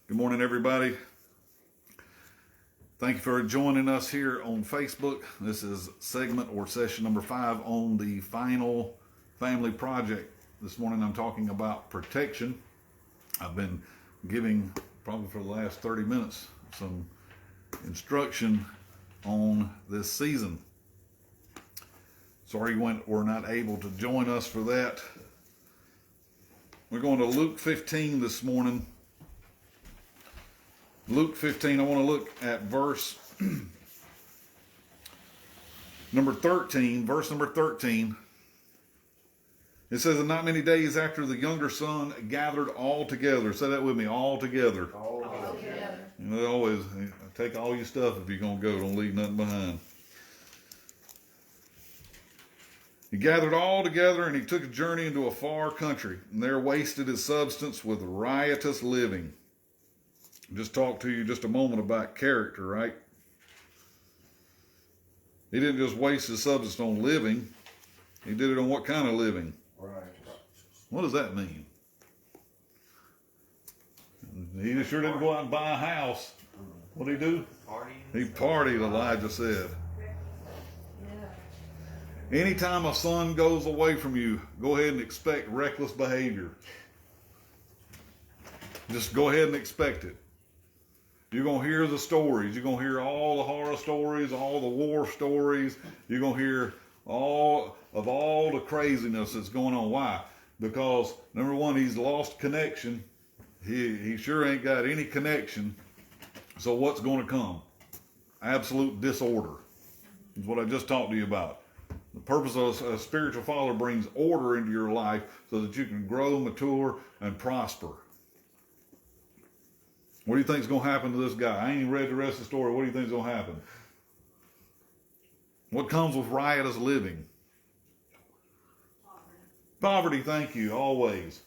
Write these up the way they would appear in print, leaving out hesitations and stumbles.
Good morning, everybody. Thank you for joining us here on Facebook. This is segment or session number 5 on the final family project. This morning I'm talking about protection. I've been giving, probably for the last 30 minutes, some instruction on this season. Sorry you were not able to join us for that. We're going to Luke 15 this morning. Luke 15, I want to look at verse number 13. Verse number 13. It says, and not many days after the younger son gathered all together. Say that with me, all together. All together. You know, they always take all your stuff if you're going to go. Don't leave nothing behind. He gathered all together, and he took a journey into a far country, and there wasted his substance with riotous living. Just talk to you just a moment about character, right? He didn't just waste his substance on living. He did it on what kind of living? Right. What does that mean? He sure didn't go out and buy a house. What did he do? He partied, Elijah said. Anytime a son goes away from you, go ahead and expect reckless behavior. Just go ahead and expect it. You're going to hear the stories. You're going to hear all the horror stories, all the war stories. You're going to hear all the craziness that's going on. Why? Because, number one, he's lost connection. He sure ain't got any connection. So what's going to come? Absolute disorder is what I just talked to you about. The purpose of a spiritual father brings order into your life so that you can grow, mature, and prosper. What do you think is going to happen to this guy? I ain't even read the rest of the story. What do you think is going to happen? What comes with riotous living? Poverty, thank you, always.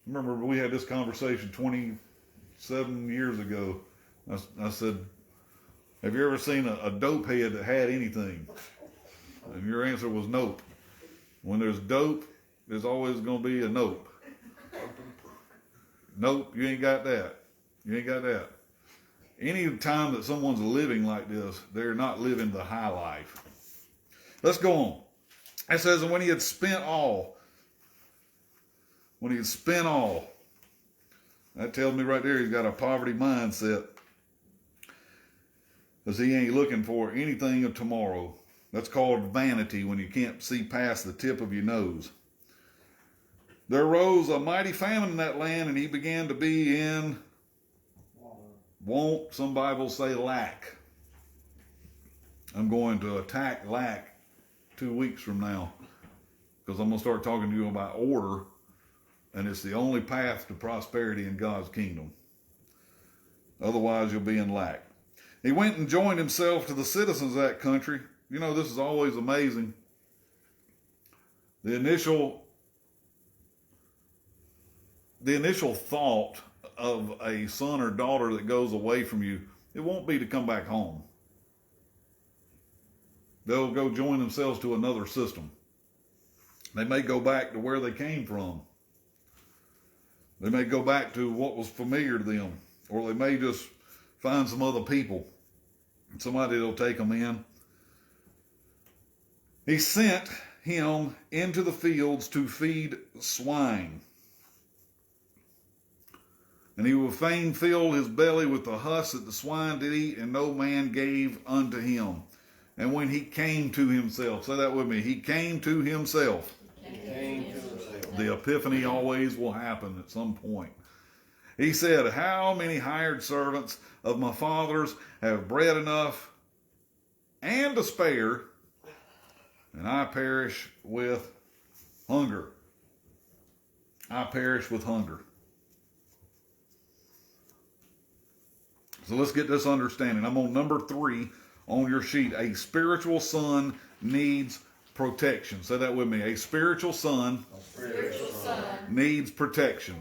Remember, we had this conversation 27 years ago. I said, have you ever seen a dope head that had anything? And your answer was nope. When there's dope, there's always going to be a nope. Nope, you ain't got that. You ain't got that. Any time that someone's living like this, they're not living the high life. Let's go on. It says, and when he had spent all, that tells me right there he's got a poverty mindset. Because he ain't looking for anything of tomorrow. That's called vanity when you can't see past the tip of your nose. There arose a mighty famine in that land, and he began to be in want. Some Bibles say lack. I'm going to attack lack 2 weeks from now because I'm going to start talking to you about order, and it's the only path to prosperity in God's kingdom. Otherwise, you'll be in lack. He went and joined himself to the citizens of that country. You know, this is always amazing. The initial thought of a son or daughter that goes away from you, it won't be to come back home. They'll go join themselves to another system. They may go back to where they came from. They may go back to what was familiar to them, or they may just find some other people. Somebody will take them in. He sent him into the fields to feed swine. And he would fain fill his belly with the husk that the swine did eat, and no man gave unto him. And when he came to himself, say that with me, he came to himself. The epiphany always will happen at some point. He said, how many hired servants of my father's have bread enough and to spare, and I perish with hunger. I perish with hunger. So let's get this understanding. I'm on number 3 on your sheet. A spiritual son needs protection. Say that with me. A spiritual son, needs protection.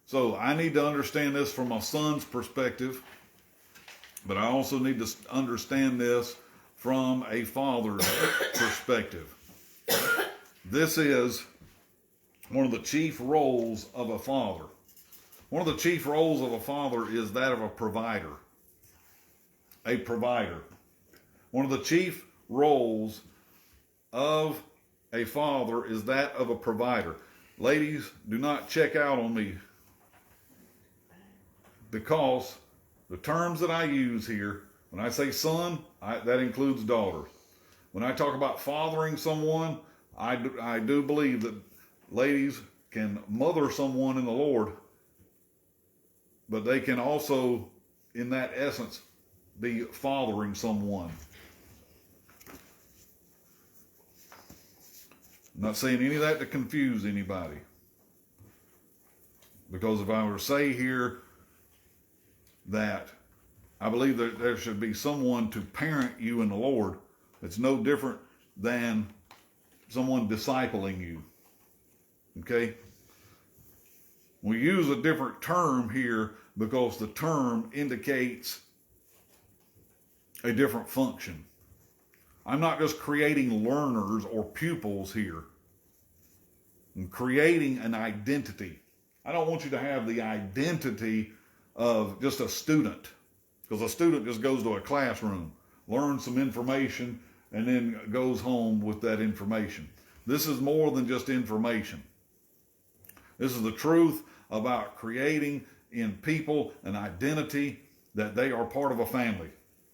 So I need to understand this from a son's perspective, but I also need to understand this from a father's perspective. This is one of the chief roles of a father. One of the chief roles of a father is that of a provider. A provider. One of the chief roles of a father is that of a provider. Ladies, do not check out on me, because the terms that I use here, when I say son, that includes daughters. When I talk about fathering someone, I do believe that ladies can mother someone in the Lord, but they can also, in that essence, be fathering someone. I'm not saying any of that to confuse anybody. Because if I were to say here that I believe that there should be someone to parent you in the Lord, it's no different than someone discipling you. Okay? We use a different term here because the term indicates a different function. I'm not just creating learners or pupils here. I'm creating an identity. I don't want you to have the identity of just a student, because a student just goes to a classroom, learns some information, and then goes home with that information. This is more than just information. This is the truth about creating in people an identity that they are part of a family.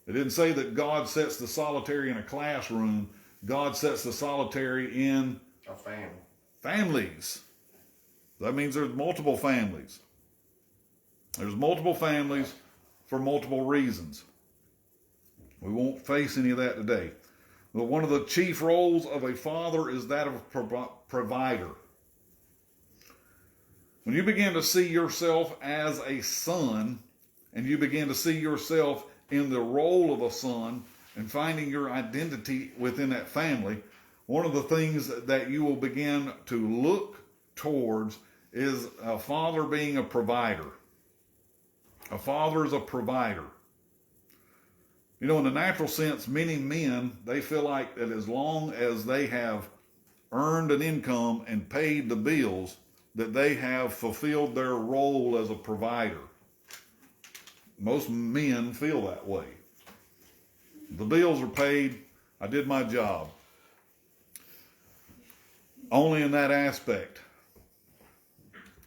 It didn't say that God sets the solitary in a classroom. God sets the solitary in a family. Families. That means there's multiple families. There's multiple families for multiple reasons. We won't face any of that today. But one of the chief roles of a father is that of a provider. When you begin to see yourself as a son, and you begin to see yourself in the role of a son and finding your identity within that family, one of the things that you will begin to look towards is a father being a provider. A father is a provider. You know, in the natural sense, many men, they feel like that as long as they have earned an income and paid the bills, that they have fulfilled their role as a provider. Most men feel that way. The bills are paid. I did my job. Only in that aspect.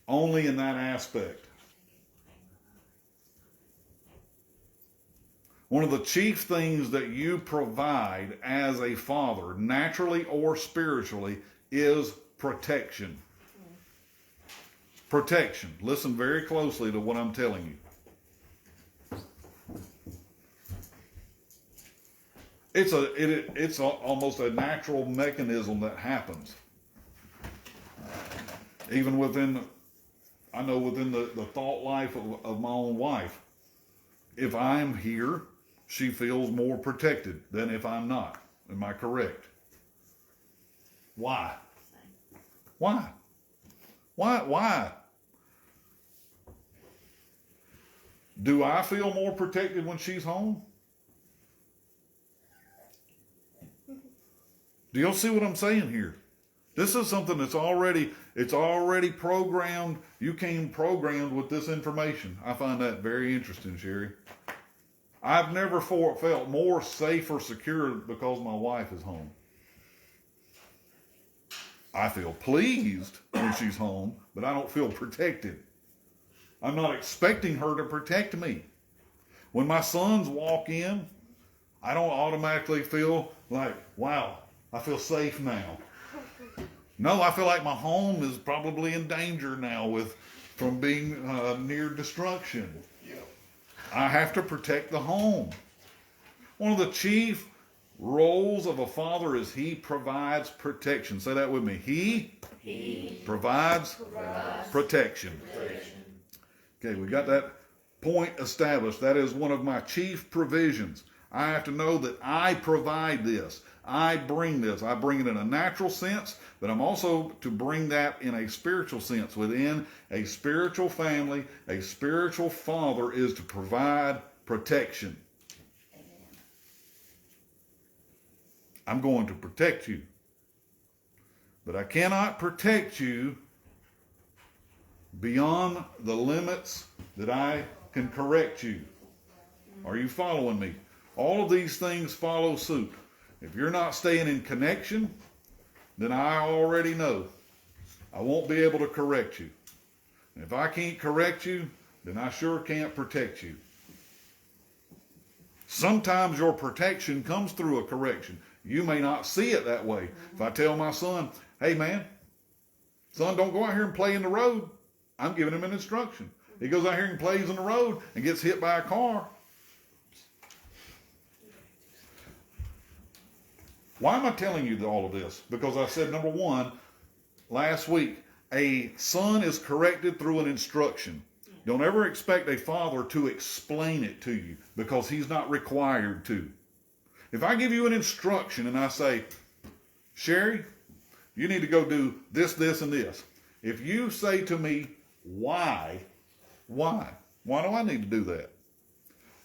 Only in that aspect. One of the chief things that you provide as a father, naturally or spiritually, is protection. Protection. Listen very closely to what I'm telling you. It's almost a natural mechanism that happens. Even within the thought life of my own wife. If I'm here, she feels more protected than if I'm not. Am I correct? Why? Why? Why? Do I feel more protected when she's home? Do y'all see what I'm saying here? This is something that's already programmed. You came programmed with this information. I find that very interesting, Sherry. I've never felt more safe or secure because my wife is home. I feel pleased when she's home, but I don't feel protected. I'm not expecting her to protect me. When my sons walk in, I don't automatically feel like, wow, I feel safe now. No, I feel like my home is probably in danger now from being near destruction. I have to protect the home. One of the chief roles of a father is he provides protection. Say that with me. He provides protection. Okay, we got that point established. That is one of my chief provisions. I have to know that I provide this. I bring this. I bring it in a natural sense, but I'm also to bring that in a spiritual sense. Within a spiritual family, a spiritual father is to provide protection. I'm going to protect you. But I cannot protect you beyond the limits that I can correct you. Are you following me? All of these things follow suit. If you're not staying in connection, then I already know I won't be able to correct you. And if I can't correct you, then I sure can't protect you. Sometimes your protection comes through a correction. You may not see it that way. If I tell my son, hey man, son, don't go out here and play in the road, I'm giving him an instruction. He goes out here and plays in the road and gets hit by a car. Why am I telling you all of this? Because I said, number one, last week, a son is corrected through an instruction. Don't ever expect a father to explain it to you, because he's not required to. If I give you an instruction and I say, Sherry, you need to go do this, this, and this. If you say to me, why do I need to do that?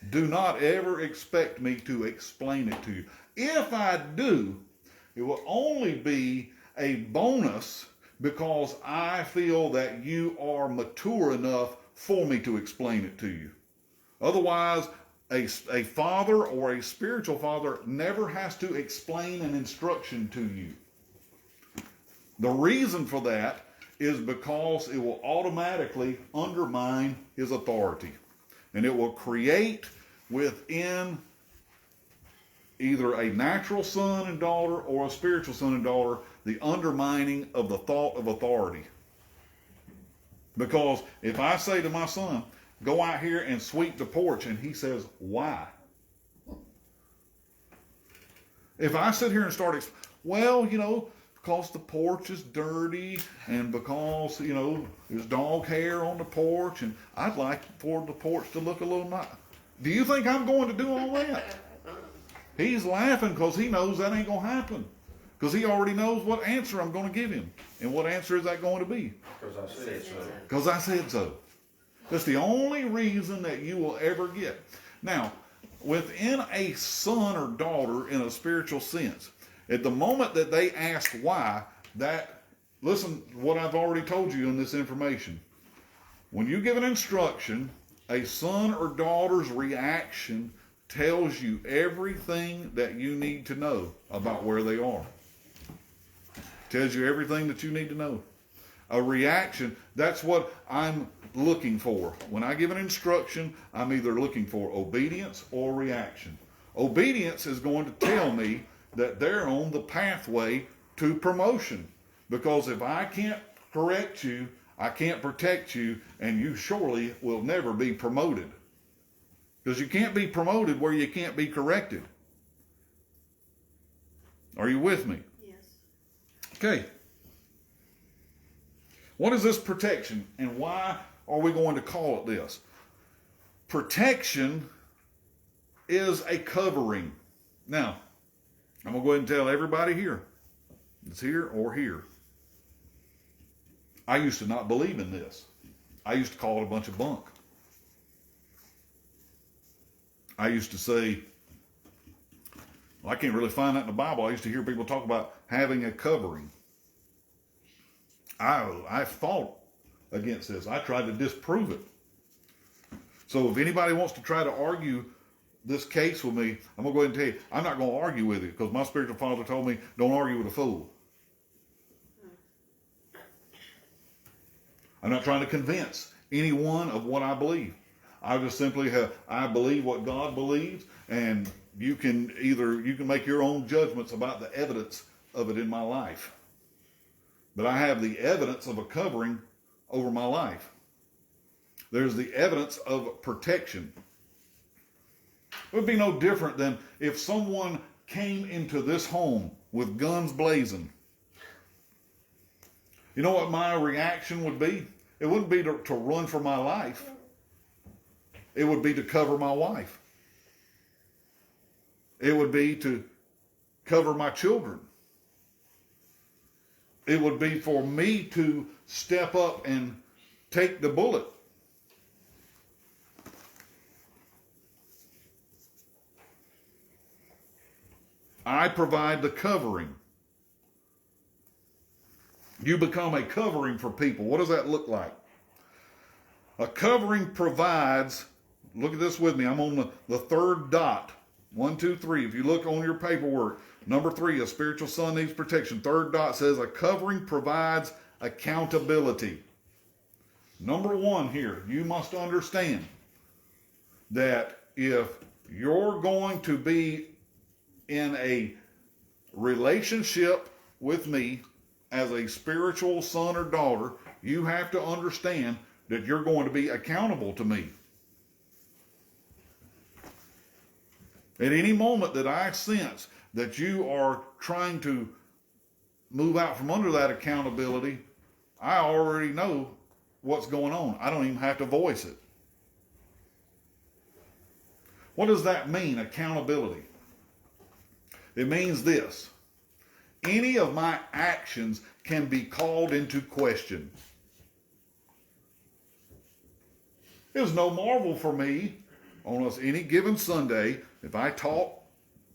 Do not ever expect me to explain it to you. If I do, it will only be a bonus because I feel that you are mature enough for me to explain it to you. Otherwise, a father or a spiritual father never has to explain an instruction to you. The reason for that is because it will automatically undermine his authority. And it will create within either a natural son and daughter or a spiritual son and daughter the undermining of the thought of authority. Because if I say to my son, go out here and sweep the porch, and he says, why? If I sit here and start, well, because the porch is dirty and because, there's dog hair on the porch and I'd like for the porch to look a little nice. Do you think I'm going to do all that? He's laughing because he knows that ain't going to happen. Because he already knows what answer I'm going to give him. And what answer is that going to be? Because I said so. Because I said so. That's the only reason that you will ever get. Now, within a son or daughter in a spiritual sense, at the moment that they ask why, listen, what I've already told you in this information. When you give an instruction, a son or daughter's reaction tells you everything that you need to know about where they are. Tells you everything that you need to know. A reaction, that's what I'm looking for. When I give an instruction, I'm either looking for obedience or reaction. Obedience is going to tell me that they're on the pathway to promotion. Because if I can't correct you, I can't protect you, and you surely will never be promoted. Because you can't be promoted where you can't be corrected. Are you with me? Yes. Okay. What is this protection, and why are we going to call it this? Protection is a covering. Now, I'm going to go ahead and tell everybody here, it's here or here. I used to not believe in this. I used to call it a bunch of bunk. I used to say, well, I can't really find that in the Bible. I used to hear people talk about having a covering. I fought against this. I tried to disprove it. So if anybody wants to try to argue this case with me, I'm going to go ahead and tell you, I'm not going to argue with you because my spiritual father told me, don't argue with a fool. I'm not trying to convince anyone of what I believe. I just simply I believe what God believes, and you can make your own judgments about the evidence of it in my life. But I have the evidence of a covering over my life. There's the evidence of protection. It would be no different than if someone came into this home with guns blazing. You know what my reaction would be? It wouldn't be to run for my life. It would be to cover my wife. It would be to cover my children. It would be for me to step up and take the bullet. I provide the covering. You become a covering for people. What does that look like? A covering provides, look at this with me, I'm on the third dot. 1, 2, 3. If you look on your paperwork, number 3, a spiritual son needs protection. Third dot says a covering provides accountability. Number 1 here, you must understand that if you're going to be in a relationship with me as a spiritual son or daughter, you have to understand that you're going to be accountable to me. At any moment that I sense that you are trying to move out from under that accountability, I already know what's going on. I don't even have to voice it. What does that mean, accountability? It means this. Any of my actions can be called into question. It was no marvel for me on any given Sunday, if I taught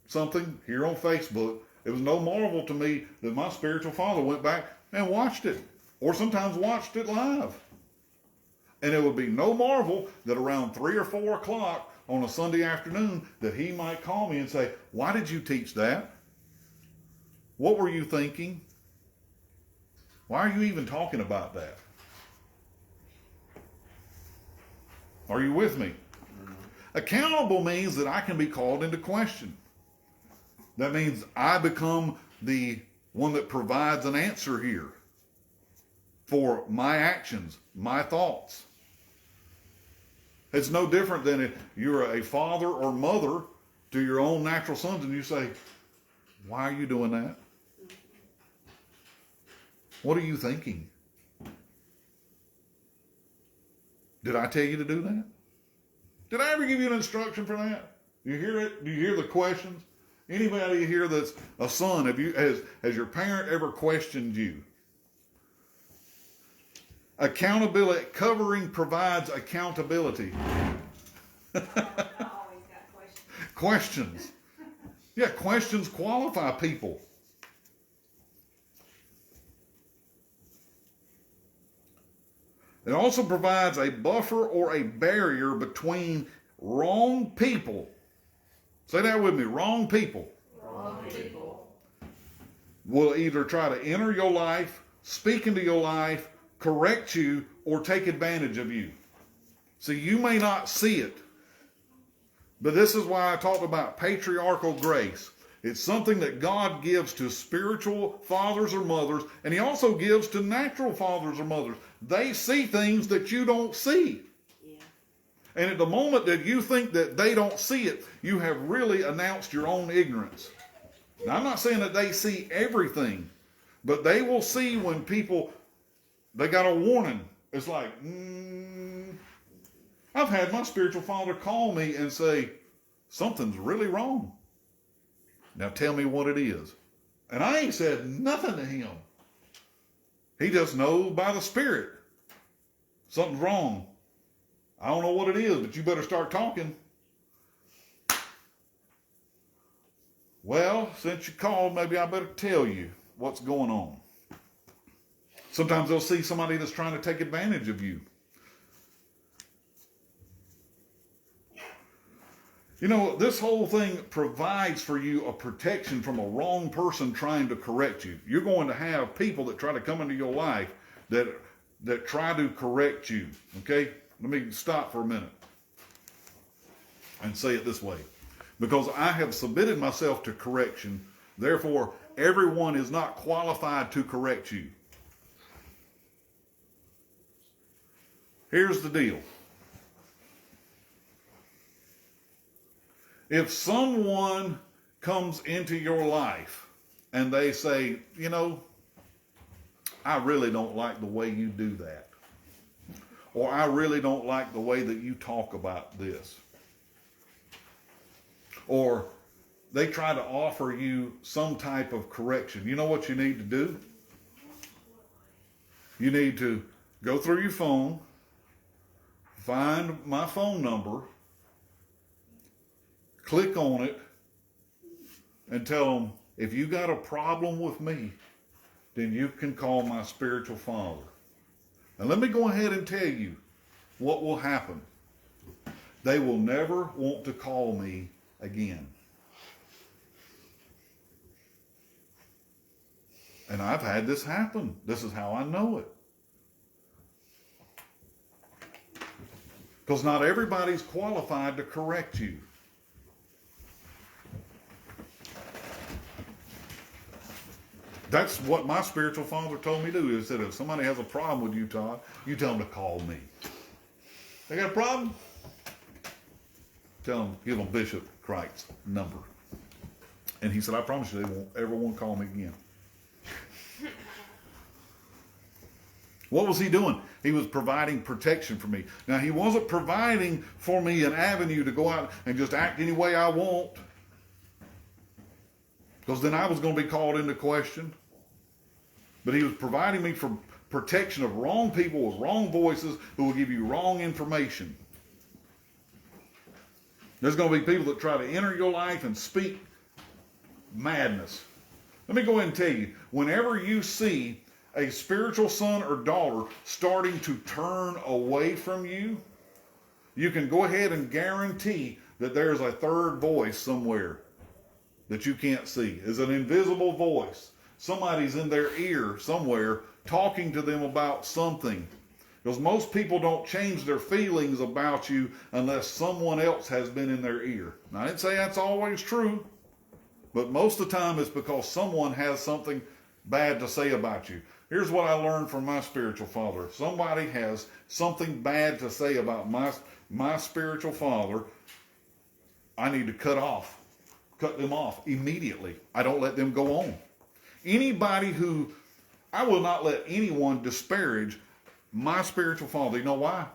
something here on Facebook, it was no marvel to me that my spiritual father went back and watched it, or sometimes watched it live. And it would be no marvel that around 3 or 4 o'clock on a Sunday afternoon that he might call me and say, "Why did you teach that? What were you thinking? Why are you even talking about that?" Are you with me? Accountable means that I can be called into question. That means I become the one that provides an answer here for my actions, my thoughts. It's no different than if you're a father or mother to your own natural sons and you say, "Why are you doing that? What are you thinking? Did I tell you to do that? Did I ever give you an instruction for that?" You hear it? Do you hear the questions? Anybody here that's a son, has your parent ever questioned you? Accountability, covering provides accountability. I always got questions. Questions. Yeah, questions qualify people. It also provides a buffer or a barrier between wrong people. Say that with me, wrong people. Wrong people. Will either try to enter your life, speak into your life, correct you, or take advantage of you. See, you may not see it, but this is why I talked about patriarchal grace. It's something that God gives to spiritual fathers or mothers, and he also gives to natural fathers or mothers. They see things that you don't see. Yeah. And at the moment that you think that they don't see it, you have really announced your own ignorance. Now, I'm not saying that they see everything, but they will see when people, they got a warning. It's like, I've had my spiritual father call me and say, "Something's really wrong. Now tell me what it is." And I ain't said nothing to him. He just knows by the Spirit. Something's wrong. I don't know what it is, but you better start talking. Well, since you called, maybe I better tell you what's going on. Sometimes they'll see somebody that's trying to take advantage of you. You know, this whole thing provides for you a protection from a wrong person trying to correct you. You're going to have people that try to come into your life that try to correct you. Okay? Let me stop for a minute and say it this way. Because I have submitted myself to correction, therefore everyone is not qualified to correct you. Here's the deal. If someone comes into your life and they say, "You know, I really don't like the way you do that," or "I really don't like the way that you talk about this," or they try to offer you some type of correction, you know what you need to do? You need to go through your phone, find my phone number, click on it, and tell them, "If you got a problem with me, then you can call my spiritual father." And let me go ahead and tell you, what will happen? They will never want to call me again. And I've had this happen. This is how I know it. Because not everybody's qualified to correct you. That's what my spiritual father told me to do. He said, if somebody has a problem with you, Todd, you tell them to call me. They got a problem? Tell them, give them Bishop Cricht's number. And he said, I promise you they won't ever want to call me again. What was he doing? He was providing protection for me. Now, he wasn't providing for me an avenue to go out and just act any way I want. Because then I was going to be called into question. But he was providing me for protection of wrong people with wrong voices who will give you wrong information. There's going to be people that try to enter your life and speak madness. Let me go ahead and tell you, whenever you see a spiritual son or daughter starting to turn away from you, you can go ahead and guarantee that there's a third voice somewhere that you can't see. It's an invisible voice. Somebody's in their ear somewhere talking to them about something. Because most people don't change their feelings about you unless someone else has been in their ear. Now, I didn't say that's always true, but most of the time it's because someone has something bad to say about you. Here's what I learned from my spiritual father. If somebody has something bad to say about my spiritual father, I need to cut them off immediately. I don't let them go on. I will not let anyone disparage my spiritual father. You know why?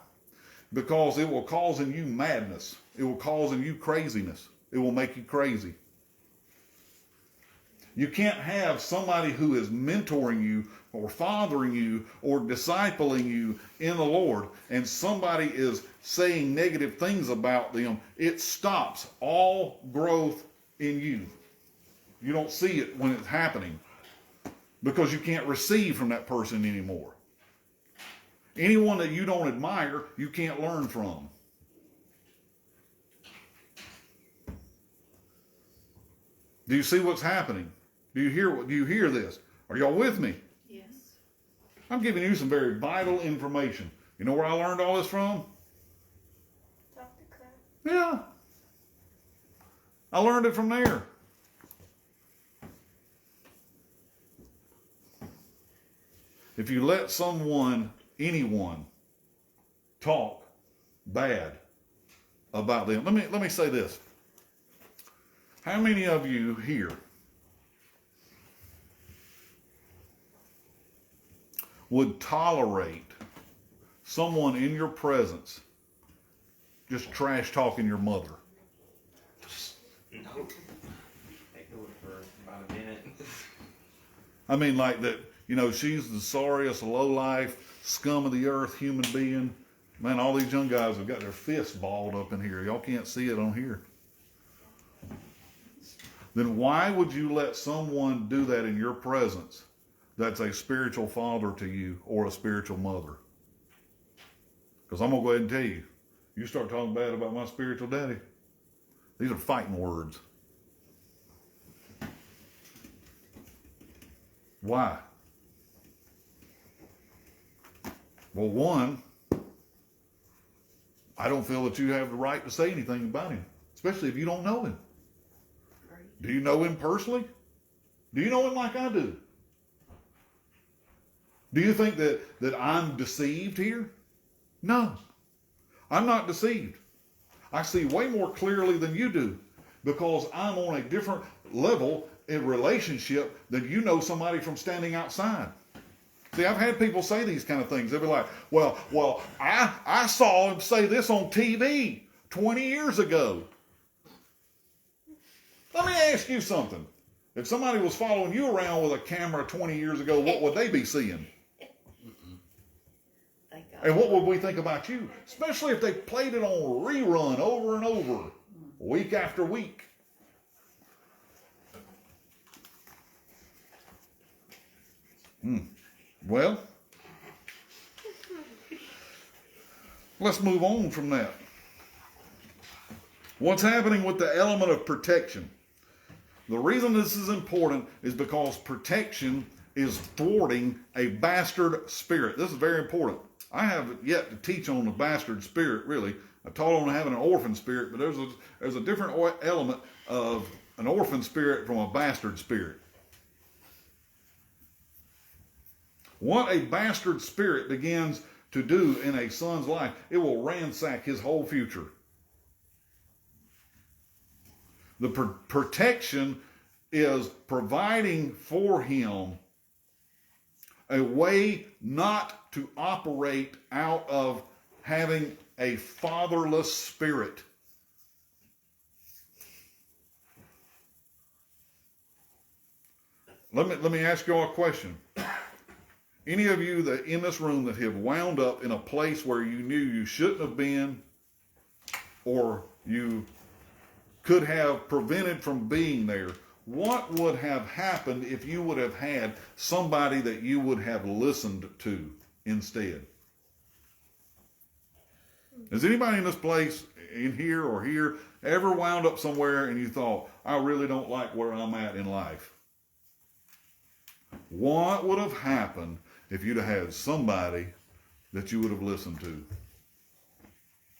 Because it will cause in you madness. It will cause in you craziness. It will make you crazy. You can't have somebody who is mentoring you or fathering you or discipling you in the Lord and somebody is saying negative things about them. It stops all growth in you. You don't see it when it's happening because you can't receive from that person anymore. Anyone that you don't admire, you can't learn from. Do you see what's happening? Do you hear this? Are y'all with me? Yes. I'm giving you some very vital information. You know where I learned all this from? Talk to Claire. Yeah. I learned it from there. If you let anyone talk bad about them, let me say this. How many of you here would tolerate someone in your presence just trash talking your mother? No. They do it for about a minute. I mean, like that, she's the sorriest, low-life, scum of the earth human being. Man, all these young guys have got their fists balled up in here. Y'all can't see it on here. Then why would you let someone do that in your presence that's a spiritual father to you or a spiritual mother? Because I'm going to go ahead and tell you, you start talking bad about my spiritual daddy, these are fighting words. Why? Well, one, I don't feel that you have the right to say anything about him, especially if you don't know him. Do you know him personally? Do you know him like I do? Do you think that I'm deceived here? No, I'm not deceived. I see way more clearly than you do because I'm on a different level in relationship than you know somebody from standing outside. See, I've had people say these kind of things. They'll be like, well, I saw him say this on TV 20 years ago. Let me ask you something. If somebody was following you around with a camera 20 years ago, what would they be seeing? And what would we think about you? Especially if they played it on rerun over and over, week after week. Well, Let's move on from that. What's happening with the element of protection? The reason this is important is because protection is thwarting a bastard spirit. This is very important. I have yet to teach on the bastard spirit, really. I taught on having an orphan spirit, but there's a different element of an orphan spirit from a bastard spirit. What a bastard spirit begins to do in a son's life, it will ransack his whole future. The protection is providing for him a way not to operate out of having a fatherless spirit. Let me ask you all a question. Any of you that in this room that have wound up in a place where you knew you shouldn't have been, or you could have prevented from being there, what would have happened if you would have had somebody that you would have listened to instead? Has anybody in this place, in here or here, ever wound up somewhere and you thought, I really don't like where I'm at in life? What would have happened if you'd have had somebody that you would have listened to?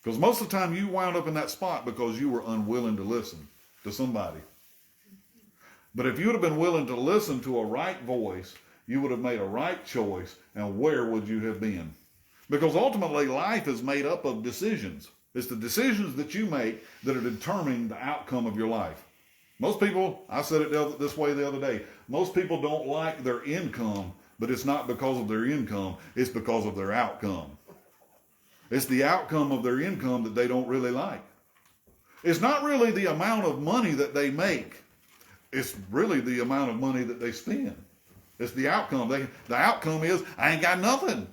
Because most of the time you wound up in that spot because you were unwilling to listen to somebody. But if you would have been willing to listen to a right voice, you would have made a right choice, and where would you have been? Because ultimately life is made up of decisions. It's the decisions that you make that are determining the outcome of your life. Most people, I said it this way the other day, most people don't like their income, but it's not because of their income, it's because of their outcome. It's the outcome of their income that they don't really like. It's not really the amount of money that they make. It's really the amount of money that they spend. It's the outcome. The outcome is, I ain't got nothing.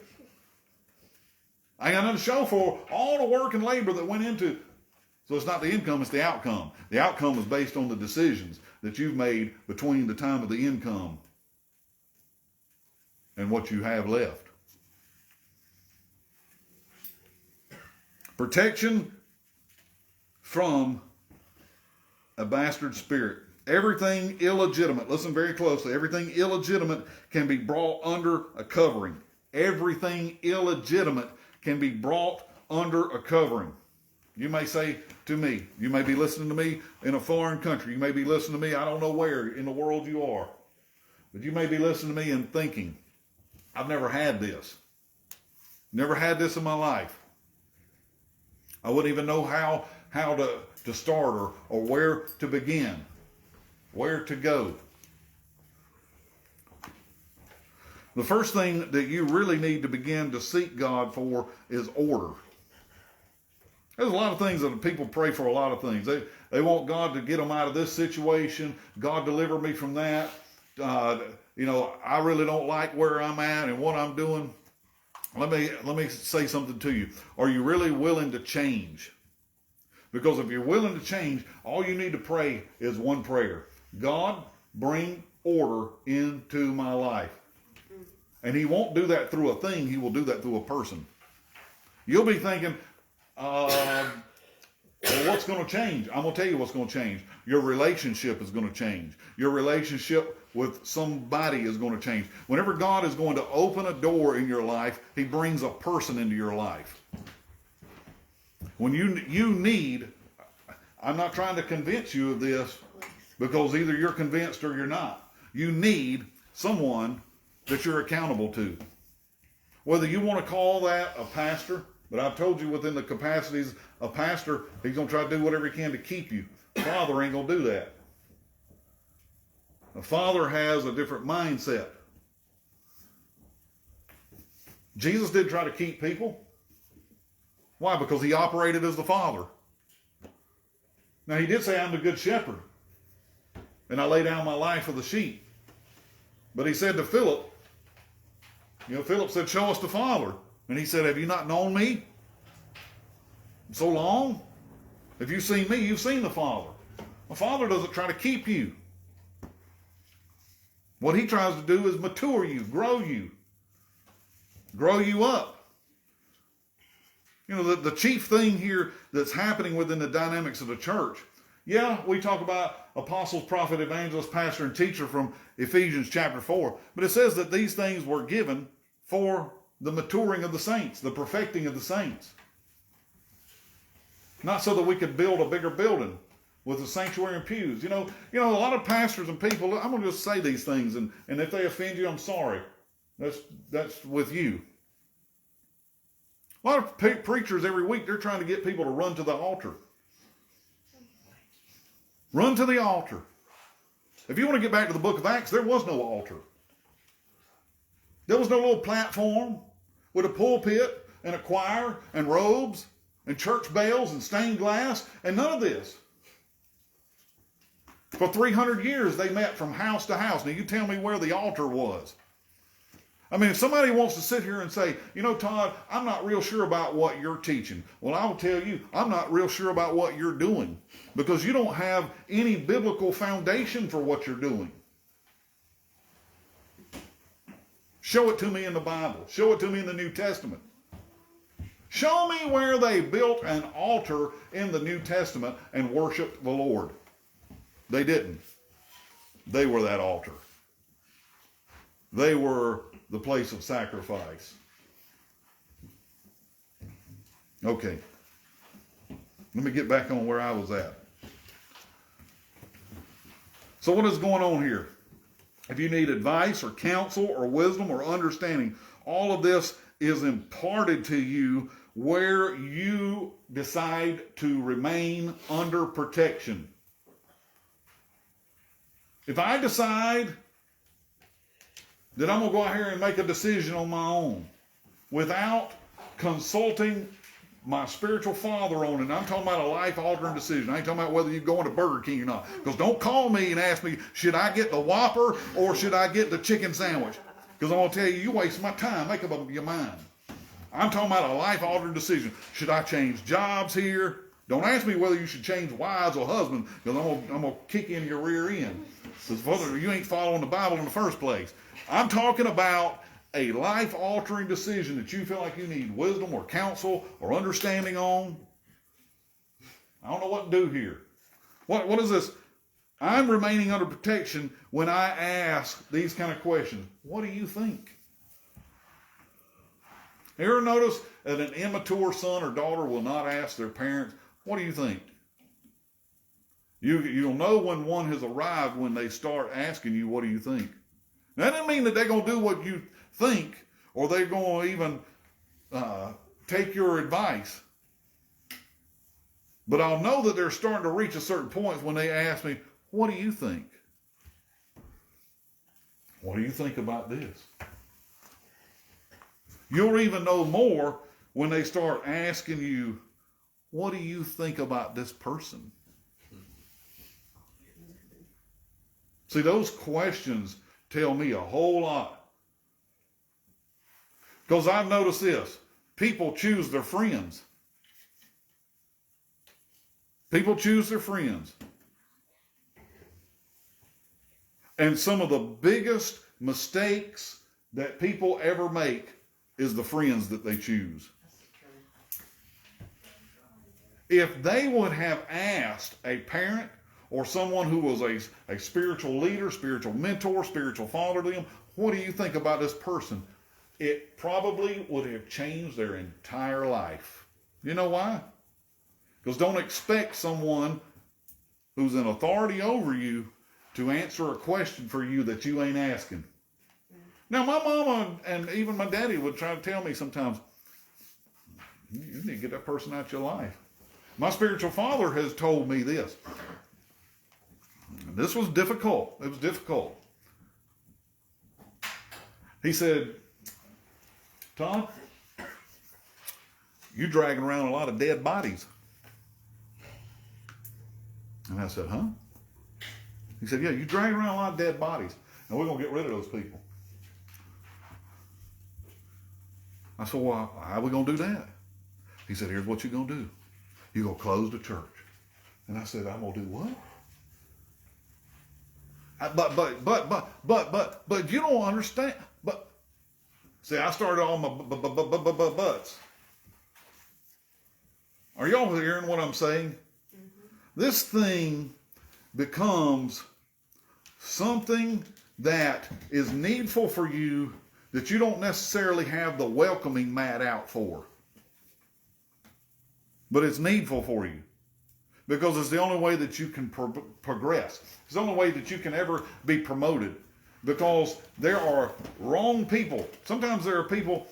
I ain't got nothing to show for all the work and labor that went into. So it's not the income, it's the outcome. The outcome is based on the decisions that you've made between the time of the income and what you have left. Protection from a bastard spirit. Everything illegitimate, listen very closely, everything illegitimate can be brought under a covering. Everything illegitimate can be brought under a covering. You may say to me, you may be listening to me in a foreign country, you may be listening to me, I don't know where in the world you are, but you may be listening to me and thinking, I've never had this. Never had this in my life. I wouldn't even know how to start or where to begin, where to go. The first thing that you really need to begin to seek God for is order. There's a lot of things that people pray for, a lot of things. They want God to get them out of this situation. God deliver me from that. I really don't like where I'm at and what I'm doing. Let me say something to you. Are you really willing to change? Because if you're willing to change, all you need to pray is one prayer. God, bring order into my life. And he won't do that through a thing. He will do that through a person. You'll be thinking, well, what's going to change? I'm going to tell you what's going to change. Your relationship is going to change. Your relationship with somebody is going to change. Whenever God is going to open a door in your life, he brings a person into your life. When you need, I'm not trying to convince you of this, because either you're convinced or you're not. You need someone that you're accountable to. Whether you want to call that a pastor, but I've told you within the capacities of pastor, he's going to try to do whatever he can to keep you. Father ain't going to do that. A father has a different mindset. Jesus did try to keep people. Why? Because he operated as the Father. Now he did say, I'm the good shepherd, and I lay down my life for the sheep. But he said to Philip, Philip said, show us the Father. And he said, have you not known me so long? If you've seen me, you've seen the Father. The Father doesn't try to keep you. What he tries to do is mature you, grow you up. You know, the chief thing here that's happening within the dynamics of the church. Yeah, we talk about apostles, prophet, evangelist, pastor, and teacher from Ephesians chapter 4. But it says that these things were given for the maturing of the saints, the perfecting of the saints. Not so that we could build a bigger building with the sanctuary and pews. You know, a lot of pastors and people, I'm going to just say these things, and if they offend you, I'm sorry. That's with you. A lot of preachers every week, they're trying to get people to run to the altar. Run to the altar. If you want to get back to the book of Acts, there was no altar. There was no little platform with a pulpit and a choir and robes and church bells and stained glass and none of this. For 300 years, they met from house to house. Now, you tell me where the altar was. I mean, if somebody wants to sit here and say, you know, Todd, I'm not real sure about what you're teaching. Well, I will tell you, I'm not real sure about what you're doing because you don't have any biblical foundation for what you're doing. Show it to me in the Bible. Show it to me in the New Testament. Show me where they built an altar in the New Testament and worshiped the Lord. They didn't. They were that altar. They were the place of sacrifice. Okay. Let me get back on where I was at. So what is going on here? If you need advice or counsel or wisdom or understanding, all of this is imparted to you where you decide to remain under protection. If I decide that I'm going to go out here and make a decision on my own without consulting my spiritual father on it, and I'm talking about a life-altering decision. I ain't talking about whether you're going to Burger King or not. Because don't call me and ask me, should I get the Whopper or should I get the chicken sandwich? Because I'm going to tell you, you waste my time. Make up your mind. I'm talking about a life-altering decision. Should I change jobs here? Don't ask me whether you should change wives or husbands, because I'm going to kick in your rear end. Because you ain't following the Bible in the first place. I'm talking about a life-altering decision that you feel like you need wisdom or counsel or understanding on. I don't know what to do here. What is this? I'm remaining under protection when I ask these kind of questions. What do you think? You ever notice that an immature son or daughter will not ask their parents, what do you think? You'll know when one has arrived when they start asking you, what do you think? That doesn't mean that they're going to do what you think or they're going to even take your advice. But I'll know that they're starting to reach a certain point when they ask me, what do you think? What do you think about this? You'll even know more when they start asking you, what do you think about this person? See, those questions tell me a whole lot. Because I've noticed this. People choose their friends. People choose their friends. And some of the biggest mistakes that people ever make is the friends that they choose. If they would have asked a parent or someone who was a spiritual leader, spiritual mentor, spiritual father to them, what do you think about this person? It probably would have changed their entire life. You know why? Because don't expect someone who's in authority over you to answer a question for you that you ain't asking. Now, my mama and even my daddy would try to tell me sometimes, you need to get that person out of your life. My spiritual father has told me this. This was difficult. It was difficult. He said, Todd, you're dragging around a lot of dead bodies. And I said, huh? He said, yeah, you're dragging around a lot of dead bodies, and we're going to get rid of those people. I said, well, how are we going to do that? He said, here's what you're going to do. You're going to close the church. And I said, I'm going to do what? But you don't understand. But see, I started all my buts. Are y'all hearing what I'm saying? Mm-hmm. This thing becomes something that is needful for you that you don't necessarily have the welcoming mat out for. But it's needful for you. Because it's the only way that you can progress. It's the only way that you can ever be promoted. Because there are wrong people. Sometimes there are people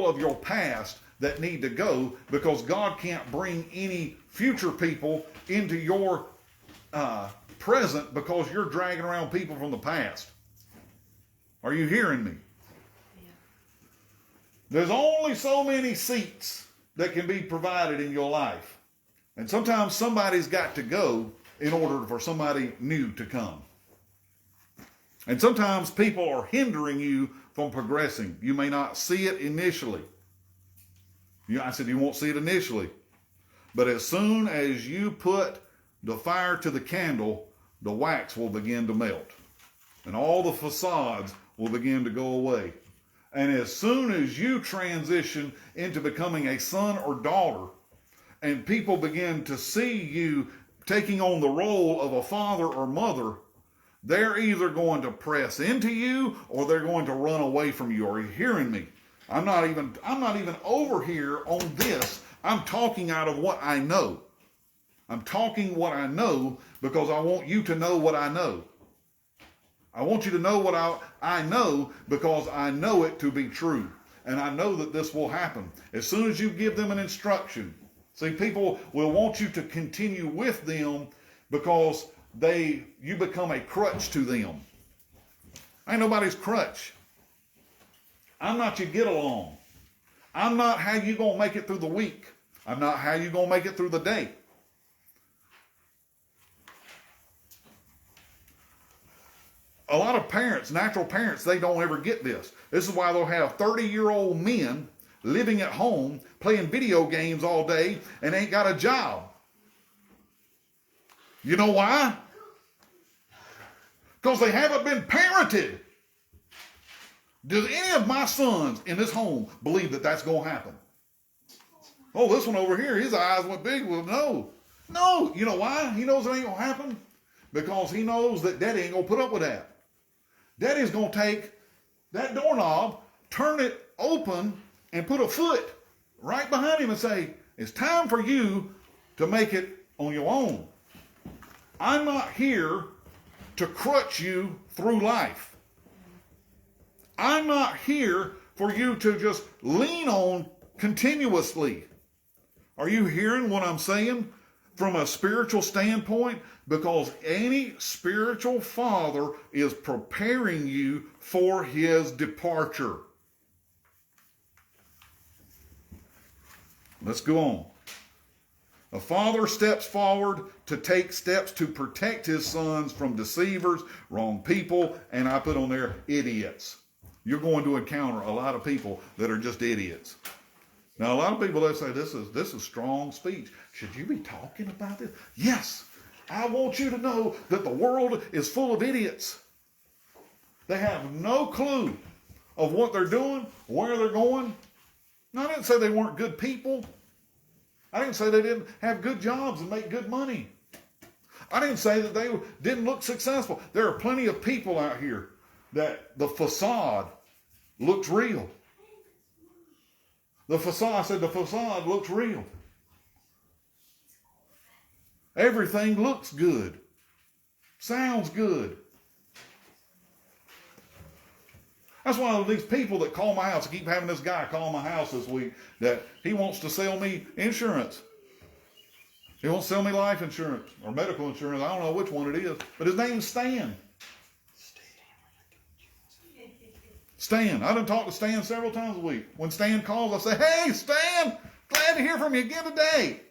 of your past that need to go because God can't bring any future people into your present because you're dragging around people from the past. Are you hearing me? Yeah. There's only so many seats that can be provided in your life. And sometimes somebody's got to go in order for somebody new to come. And sometimes people are hindering you from progressing. You may not see it initially. I said you won't see it initially. But as soon as you put the fire to the candle, the wax will begin to melt. And all the facades will begin to go away. And as soon as you transition into becoming a son or daughter, and people begin to see you taking on the role of a father or mother, they're either going to press into you or they're going to run away from you. Are you hearing me? I'm not even over here on this. I'm talking out of what I know. I'm talking what I know because I want you to know what I know. I want you to know what I know because I know it to be true. And I know that this will happen. As soon as you give them an instruction. See, people will want you to continue with them because you become a crutch to them. I ain't nobody's crutch. I'm not your get along. I'm not how you gonna make it through the week. I'm not how you gonna make it through the day. A lot of parents, natural parents, they don't ever get this. This is why they'll have 30-year-old men living at home, playing video games all day, and ain't got a job. You know why? Because they haven't been parented. Does any of my sons in this home believe that that's going to happen? Oh, this one over here, his eyes went big. Well, no. No. You know why? He knows it ain't going to happen. Because he knows that Daddy ain't going to put up with that. Daddy's going to take that doorknob, turn it open, and put a foot right behind him and say, it's time for you to make it on your own. I'm not here to crutch you through life. I'm not here for you to just lean on continuously. Are you hearing what I'm saying from a spiritual standpoint? Because any spiritual father is preparing you for his departure. Let's go on. A father steps forward to take steps to protect his sons from deceivers, wrong people, and I put on there idiots. You're going to encounter a lot of people that are just idiots. Now, a lot of people, they say, this is strong speech. Should you be talking about this? Yes. I want you to know that the world is full of idiots. They have no clue of what they're doing, where they're going. Now, I didn't say they weren't good people. I didn't say they didn't have good jobs and make good money. I didn't say that they didn't look successful. There are plenty of people out here that the facade looks real. The facade looks real. Everything looks good. Sounds good. That's why these people that call my house, I keep having this guy call my house this week that he wants to sell me insurance. He wants to sell me life insurance or medical insurance. I don't know which one it is, but his name's Stan. Stan. I done talked to Stan several times a week. When Stan calls, I say, hey, Stan, glad to hear from you again today.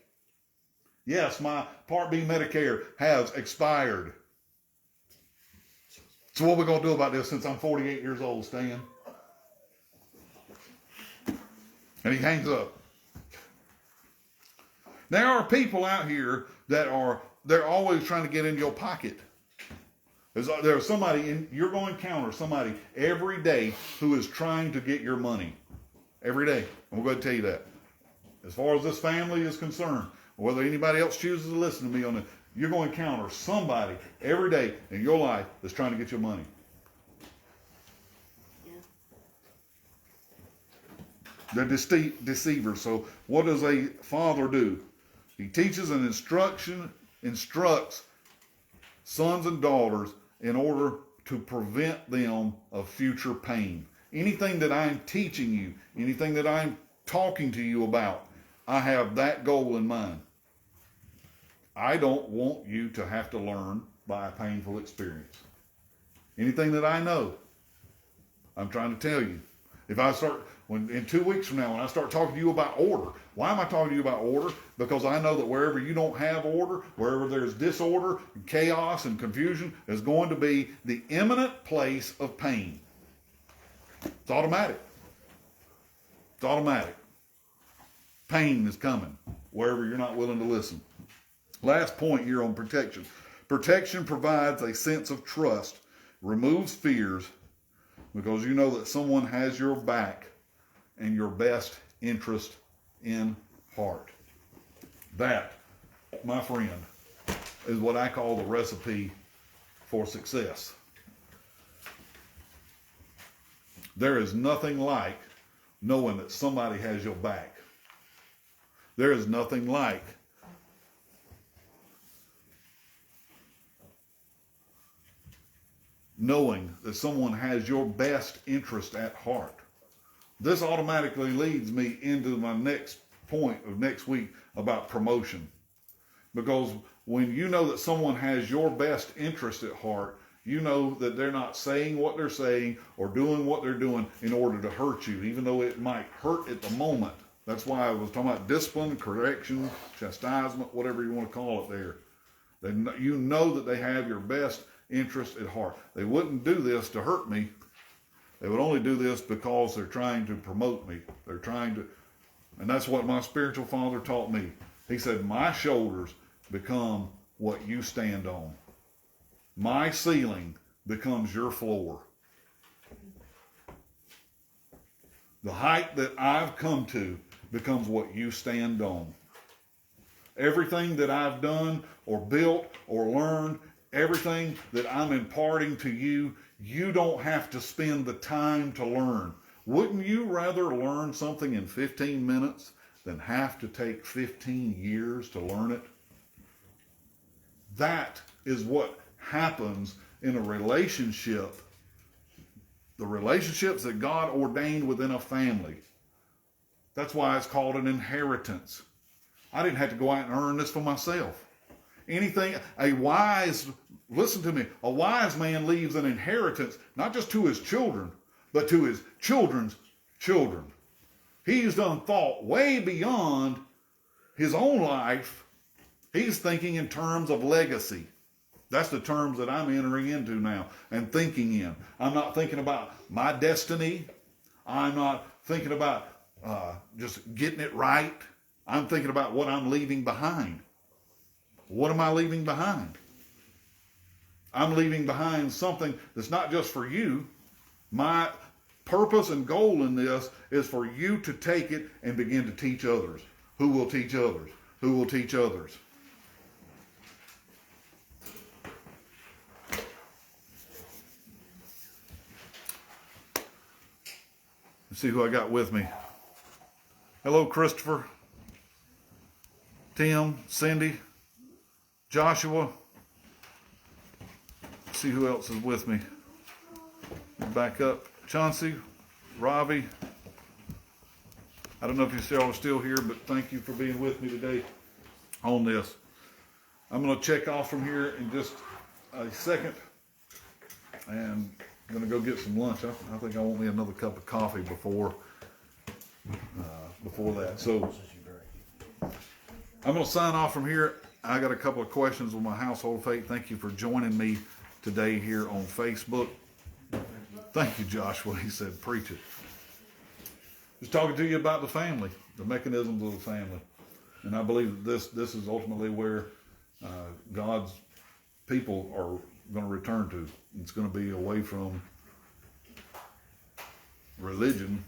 Yes, my Part B Medicare has expired. So what are we going to do about this since I'm 48 years old, Stan? And he hangs up. There are people out here that they're always trying to get in your pocket. There's somebody, you're going to encounter somebody every day who is trying to get your money. Every day. I'm going to tell you that. as far as this family is concerned, whether anybody else chooses to listen to me on it, you're going to encounter somebody every day in your life that's trying to get your money. They're deceivers. So what does a father do? He teaches and instructs sons and daughters in order to prevent them of future pain. Anything that I'm teaching you, anything that I'm talking to you about, I have that goal in mind. I don't want you to have to learn by a painful experience. Anything that I know, I'm trying to tell you. If I start, in 2 weeks from now, when I start talking to you about order, why am I talking to you about order? Because I know that wherever you don't have order, wherever there's disorder, chaos, and confusion, is going to be the imminent place of pain. It's automatic. It's automatic. Pain is coming wherever you're not willing to listen. Last point here on protection. Protection provides a sense of trust, removes fears, because you know that someone has your back and your best interest in heart. That, my friend, is what I call the recipe for success. There is nothing like knowing that somebody has your back. There is nothing like knowing that someone has your best interest at heart. This automatically leads me into my next point of next week about promotion. Because when you know that someone has your best interest at heart, you know that they're not saying what they're saying or doing what they're doing in order to hurt you, even though it might hurt at the moment. That's why I was talking about discipline, correction, chastisement, whatever you want to call it there. You know that they have your best interest at heart. They wouldn't do this to hurt me. They would only do this because they're trying to promote me. They're trying to, and that's what my spiritual father taught me. He said, my shoulders become what you stand on. My ceiling becomes your floor. The height that I've come to becomes what you stand on. Everything that I've done or built or learned, everything that I'm imparting to you, you don't have to spend the time to learn. Wouldn't you rather learn something in 15 minutes than have to take 15 years to learn it? That is what happens in a relationship. The relationships that God ordained within a family. That's why it's called an inheritance. I didn't have to go out and earn this for myself. Listen to me, a wise man leaves an inheritance, not just to his children, but to his children's children. He's done thought way beyond his own life. He's thinking in terms of legacy. That's the terms that I'm entering into now and thinking in. I'm not thinking about my destiny. I'm not thinking about just getting it right. I'm thinking about what I'm leaving behind. What am I leaving behind? I'm leaving behind something that's not just for you. My purpose and goal in this is for you to take it and begin to teach others. Who will teach others? Who will teach others? Let's see who I got with me. Hello, Christopher, Tim, Cindy, Joshua. Let's see who else is with me. Back up. Chauncey, Ravi. I don't know if you all are still here, but thank you for being with me today on this. I'm going to check off from here in just a second, and I'm going to go get some lunch. I think I want me another cup of coffee before that. So I'm going to sign off from here. I got a couple of questions with my household faith. Thank you for joining me today here on Facebook. Thank you, Joshua. He said, preach it. Just talking to you about the family, the mechanisms of the family. And I believe that this is ultimately where God's people are going to return to. It's going to be away from religion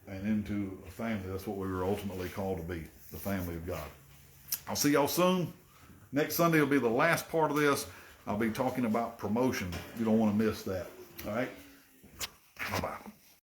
and into a family. That's what we were ultimately called to be. the family of God. I'll see y'all soon. Next Sunday will be the last part of this. I'll be talking about promotion. You don't want to miss that. All right? Bye-bye.